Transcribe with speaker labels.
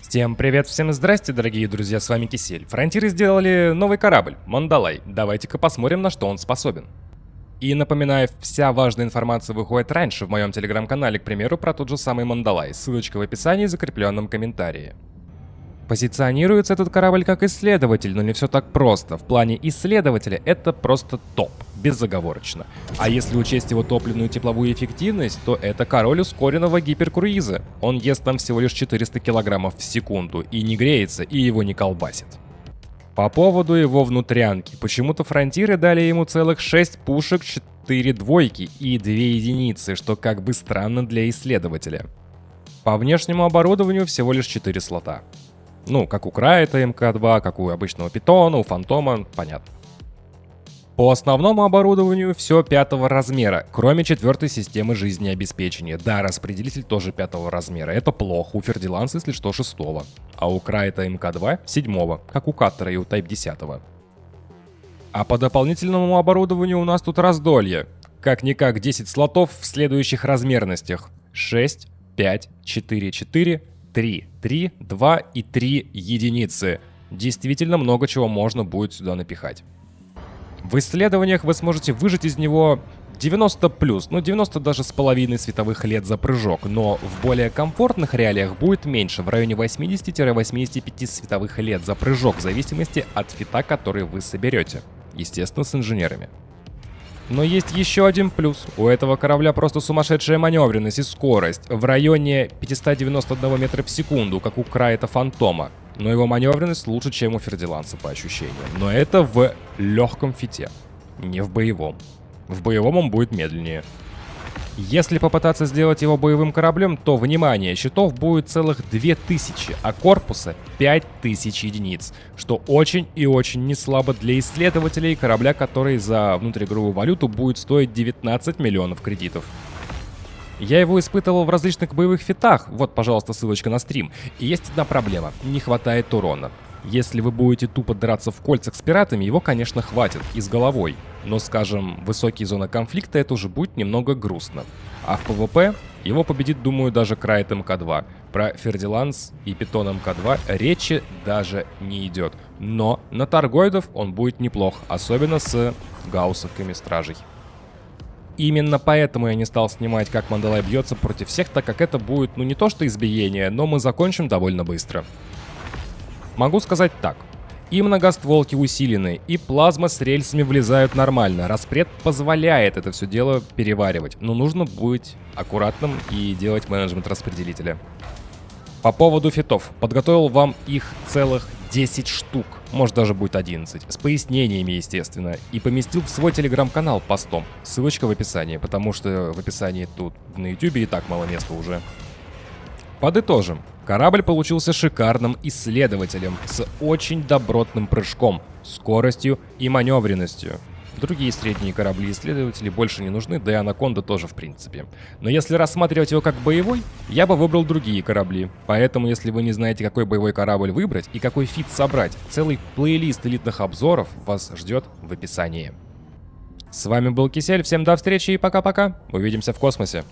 Speaker 1: Всем привет, всем здрасте, дорогие друзья, с вами Кисель. Фронтиры сделали новый корабль, Мандалай. Давайте-ка посмотрим, на что он способен. И напоминаю, вся важная информация выходит раньше в моем телеграм-канале, к примеру, про тот же самый Мандалай. Ссылочка в описании и закрепленном комментарии. Позиционируется этот корабль как исследователь, но не все так просто. В плане исследователя это просто топ, безоговорочно. А если учесть его топливную и тепловую эффективность, то это король ускоренного гиперкруиза. Он ест там всего лишь 400 килограммов в секунду и не греется, и его не колбасит. По поводу его внутрянки. Почему-то фронтиры дали ему целых 6 пушек, 4 двойки и 2 единицы, что как бы странно для исследователя. По внешнему оборудованию всего лишь 4 слота. Ну, как у Крайта МК-2, как у обычного Питона, у Фантома, понятно. По основному оборудованию все 5-го размера, кроме 4-й системы жизнеобеспечения. Да, распределитель тоже 5-го размера, это плохо, у Фердиланса, если что, 6-го. А у Крайта МК-2 7-го, как у Каттера и у Type 10-го. А по дополнительному оборудованию у нас тут раздолье. Как-никак 10 слотов в следующих размерностях. 6, 5, 4, 4, 3, 3, 2 и 3 единицы. Действительно много чего можно будет сюда напихать. В исследованиях вы сможете выжать из него 90+, ну 90 даже с половиной световых лет за прыжок, но в более комфортных реалиях будет меньше, в районе 80-85 световых лет за прыжок, в зависимости от фита, который вы соберете. Естественно, с инженерами. Но есть еще один плюс. У этого корабля просто сумасшедшая маневренность и скорость. В районе 591 метра в секунду, как у Крайта Фантома. Но его маневренность лучше, чем у Фердиланса по ощущениям. Но это в легком фите, не в боевом. В боевом он будет медленнее. Если попытаться сделать его боевым кораблем, то, внимание, щитов будет целых 2000, а корпуса 5000 единиц, что очень и очень не слабо для исследователей корабля, который за внутриигровую валюту будет стоить 19 миллионов кредитов. Я его испытывал в различных боевых фитах, вот, пожалуйста, ссылочка на стрим, и есть одна проблема – не хватает урона. Если вы будете тупо драться в кольцах с пиратами, его, конечно, хватит, и с головой. Но, скажем, высокие зоны конфликта это уже будет немного грустно. А в ПВП его победит, думаю, даже Крайт МК-2. Про Фердиланс и Питон МК-2 речи даже не идет. Но на Таргоидов он будет неплох, особенно с гауссовками стражей. Именно поэтому я не стал снимать, как Мандалай бьется против всех, так как это будет, ну не то что избиение, но мы закончим довольно быстро. Могу сказать так. И многостволки усилены, и плазма с рельсами влезают нормально. Распред позволяет это все дело переваривать. Но нужно быть аккуратным и делать менеджмент распределителя. По поводу фитов. Подготовил вам их целых 10 штук. Может даже будет 11. С пояснениями, естественно. И поместил в свой телеграм-канал постом. Ссылочка в описании, потому что в описании тут на ютубе и так мало места уже. Подытожим. Корабль получился шикарным исследователем с очень добротным прыжком, скоростью и маневренностью. Другие средние корабли-исследователи больше не нужны, да и Анаконда тоже в принципе. Но если рассматривать его как боевой, я бы выбрал другие корабли. Поэтому, если вы не знаете, какой боевой корабль выбрать и какой фит собрать, целый плейлист элитных обзоров вас ждет в описании. С вами был Кисель, всем до встречи и пока-пока. Увидимся в космосе.